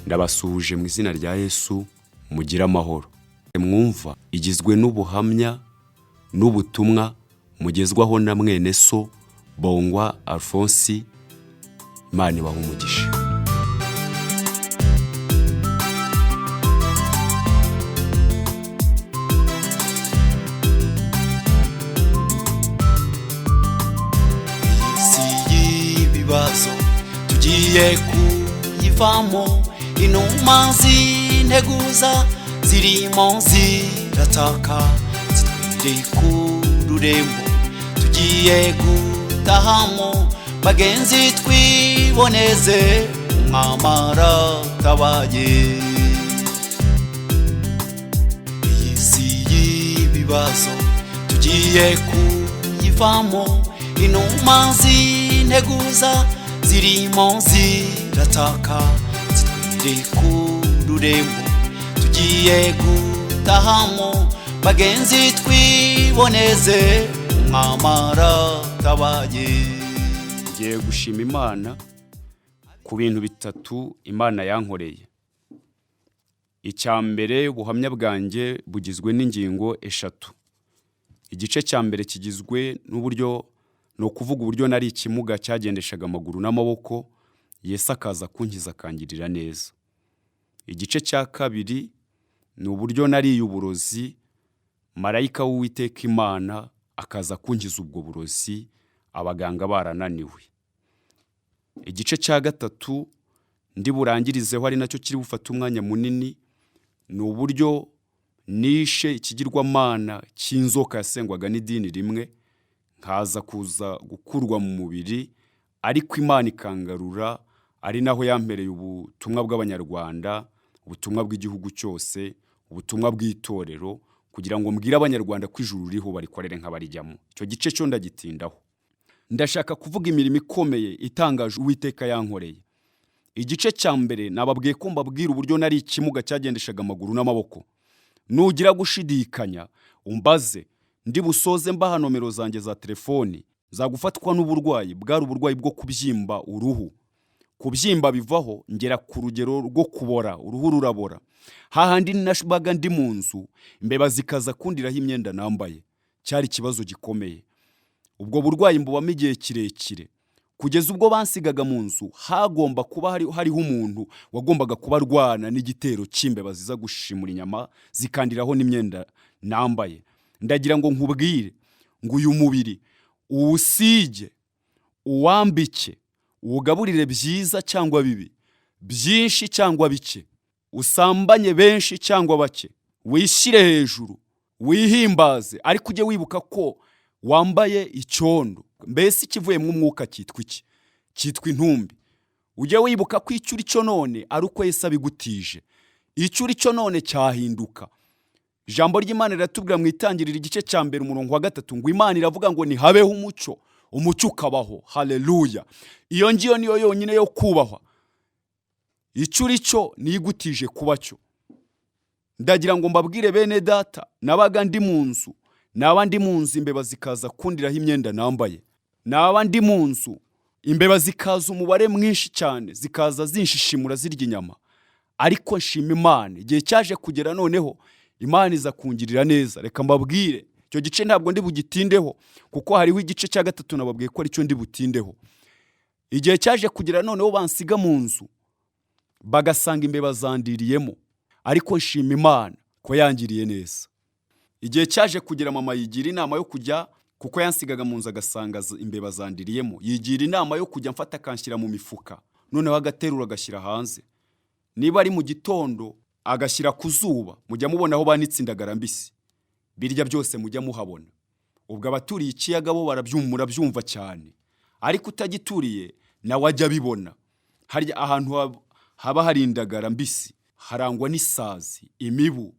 Ndabasuhuje mu izina rya Yesu, mugire amahoro. Mwumva igizwe n'ubuhamya n'ubutumwa mugezwaho na mwene so Bongwa Alphonse. Imana ibahe umugisha. Isi y'ibibazo tugiye kuyivamo, inuma z'integuza zirimo zirataka zitwire ku rurembo, tugiye gutahamo bagenzi twiboneze umwamara tabaye. Iyi si y'ibibazo tugiye kuyivamo, inuma z'integuza zirimo zirataka zitwire ku rurembo, tugiye gutahamo bagenzi twiboneze umwamara tabaye. Ngiye gushima Imana ku bintu bitatu Imana yankoreye. Icya mbere, ubuhamya bwanjye bugizwe n'ingingo eshatu. Igice cya mbere kigizwe n'uburyo, no kuvuga uburyo nari ikimuga cyagendeshaga amaguru n'amaboko, Yesu akaza kunkiza akangirira neza. Igice cya kabiri ni uburyo nari uburozi, marayika w'Uwiteka Imana akaza kunkiza ubwo burozi, abaganga barananiwe. Igice cya gatatu ndi burangirizeho, ari nacyo kiri bufata umwanya munini, ni uburyo nishe ikigirwamana cy'inzoka yasengwaga n'idini rimwe, nkaza kuza gukurwa mu mubiri, ariko Imana ikangarura, ari naho yampereye ubutumwa bw'Abanyarwanda, ubutumwa bw'igihugu cyose, ubutumwa bw'itorero, kugira ngo mbwire Abanyarwanda ko ijuru ririho barikorere nk'abarijyamo. Icyo gice cyo ndagitindaho. Ndashaka kuvuga imirimo ikomeye itangaje Uwiteka yankoreye. Igice cya mbere nababwiye ko mbabwira uburyo nari ikimuga cyagendeshaga amaguru n'amaboko. Nugira gushidikanya umbaze, ndi busoze mbaha nomero zanjye za telefoni zagufatwa n'uburwayi, bwari uburwayi bwo kubyimba uruhu. Kubyimba bivaho ngera ku rugero rwo kubora, uruhu rurabora. Hahandi nashabaga ndi mu nzu, imbeba zikaza kundiraho imyenda nambaye. Cyari ikibazo gikomeye. Ubwo burwayi mbubamo igihe kirekire, kugeza ubwo bansigaga mu nzu hagomba kuba hariho umuntu wagombaga kuba arwana n'igitero cy'imbeba ziza gushimura inyama zikandiraho n'imyenda nambaye. Ndagira ngo nkubwire ngo uyu mubiri uwusige, uwambike, uwugaburire byiza cyangwa bibi, byinshi cyangwa bike, usambanye benshi cyangwa bake, wishyire hejuru, wihimbaze, ariko ujye wibuka ko wambaye icyondo. Mbese ikivuyemo umwuka cyitwa iki? Cyitwa intumbi. Ujye wibuka ko icyo uri cyo none ari uko Yesu abigutije. Icyo uri cyo none cyahinduka. Ijambo ry'Imana riratubwira mu Itangiriro igice cya mbere umurongo wa 3 ngo Imana iravuga ngo nihabeho umucyo, umucyo ukabaho. Haleluya. Iyo ngiyo niyo yonyine yo kubahwa. Icyo uri cyo nigutije kuba cyo. Ndagira ngo mbabwire bene data, nabaga ndi mu nzu, naba ndi mu nzu imbeba zikaza kundiraho imyenda nambaye. Naba ndi mu nzu imbeba zikaza umubare mwinshi cyane, zikaza zinshishimura zirya inyama. Ariko nshima Imana, igihe cyaje kugera noneho Imana iza kungirira neza. Reka mbabwire, icyo gice ntabwo ndi bugitindeho, kuko hariho igice cya gatatu nababwiye ko ari cyo ndi butindeho. Igihe cyaje kugera noneho bansiga mu nzu, bagasanga imbeba zandiriyemo, ariko nshima Imana ko yangiriye neza. Igihe cyaje kugera mama yigira inama yo kujya, kuko yansigaga mu nzu agasanga imbeba zandiriyemo, yigira inama yo kujya mfata akanshyira mu mifuka, noneho agaterura agashyira hanze. Niba ari mu gitondo agashyira ku zuba, mujya mubona aho banitse indagara mbisi, birya byose mujya muhabona. Ubwo abaturiye ikiyaga bo murabyumva cyane, ariko utagituriye nawe ajya bibona. Harya ahantu haba hari indagara mbisi harangwa n'isazi, imibu.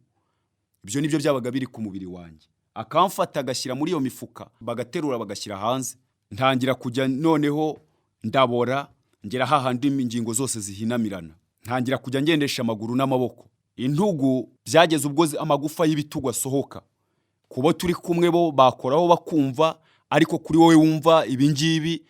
Ibyo nibyo byabaga biri ku mubiri wanjye. Akamfata agashyira muri iyo mifuka, bagaterura bagashyira hanze. Ntangira kujya noneho ndabora, ngera hahandi ingingo zose zihinamirana. Ntangira kujya ngendesha amaguru n'amaboko. Intugu byageze ubwo amagufa y'ibitugu asohoka. Kubo turi kumwe bo bakoraho bakumva, ariko kuri wowe wumva ibingibi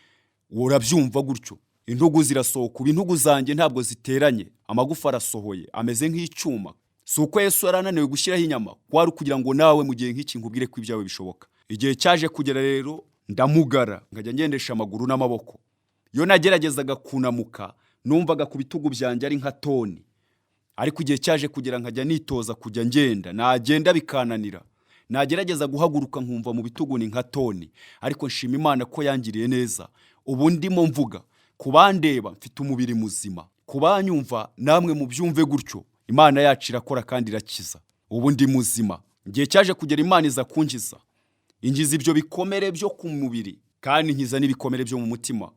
urabyumva gutyo. intugu zirasohoka, ubu intugu zanjye ntabwo ziteranye, amagufa arasohoye ameze nk'icyuma. Si uko Yesu yarananiwe gushyiraho inyama, kwari kugira ngo nawe mu gihe nk'iki nkubwire ko ibyawe bishoboka. Igihe cyaje kugera rero ndamugara, nkajya ngendesha amaguru n'amaboko. Iyo nageragezaga kunamuka numvaga ku bitugu byanjye ari nka toni, ariko igihe cyaje kugera nkajya nitoza kujya ngenda, nagenda bikananira. Nagerageza guhaguruka nkumva mu bitugu ni nka toni, ariko nshima Imana ko yangiriye neza. Ubu ndimo mvuga, kubandeba mfite umubiri muzima, kubanyumva namwe mu byumve gutyo. Imana yacu irakora kandi irakiza. Ubu ndi muzima. Igihe cyaje kugera Imana iza kunkiza, inkiza ibyo bikomere byo ku mubiri kandi nkiza n'ibikomere byo mu mutima.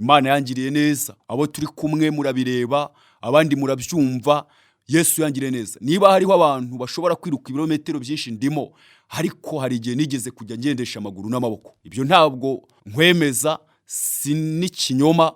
Imana yangiriye neza, abo turi kumwe murabireba, abandi murabyumva. Yesu yangiriye neza. Niba hariho abantu bashobora kwiruka ibirometero byinshi ndimo, ariko hari igihe nigeze kujya ngendesha amaguru n'amaboko. Ibyo ntabwo nkwemeza, si n'ikinyoma,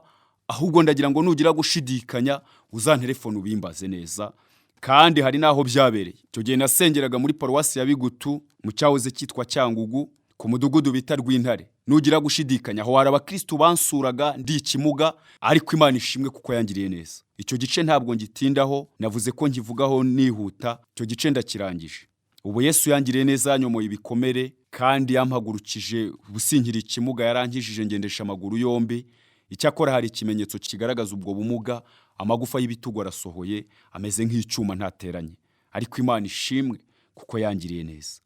ahubwo ndagira ngo nugira gushidikanya uzantelefone ubimbaze neza. Kandi hari naho byabereye. Icyo gihe nasengeraga muri paruwasi ya Bigutu mu cyahoze cyitwa Cyangugu, ku mudugudu bita Rwintare. Nugira gushidikanya, aho hari abakristo bansuraga ndi ikimuga, ariko Imana ishimwe kuko yangiriye neza. Icyo gice ntabwo ngitindaho, navuze ko nkivugaho nihuta. Icyo gice ndakirangije. Ubu Yesu yangiriye neza, yanyomoye ibikomere kandi yampagurukije ubusinkiri ikimuga, yarankijije ngendesha amaguru yombi. Icyakora hari ikimenyetso kigaragaza ubwo bumuga, amagufa y'ibitugu arasohoye ameze nk'icyuma ntateranye, ariko Imana ishimwe kuko yangiriye neza.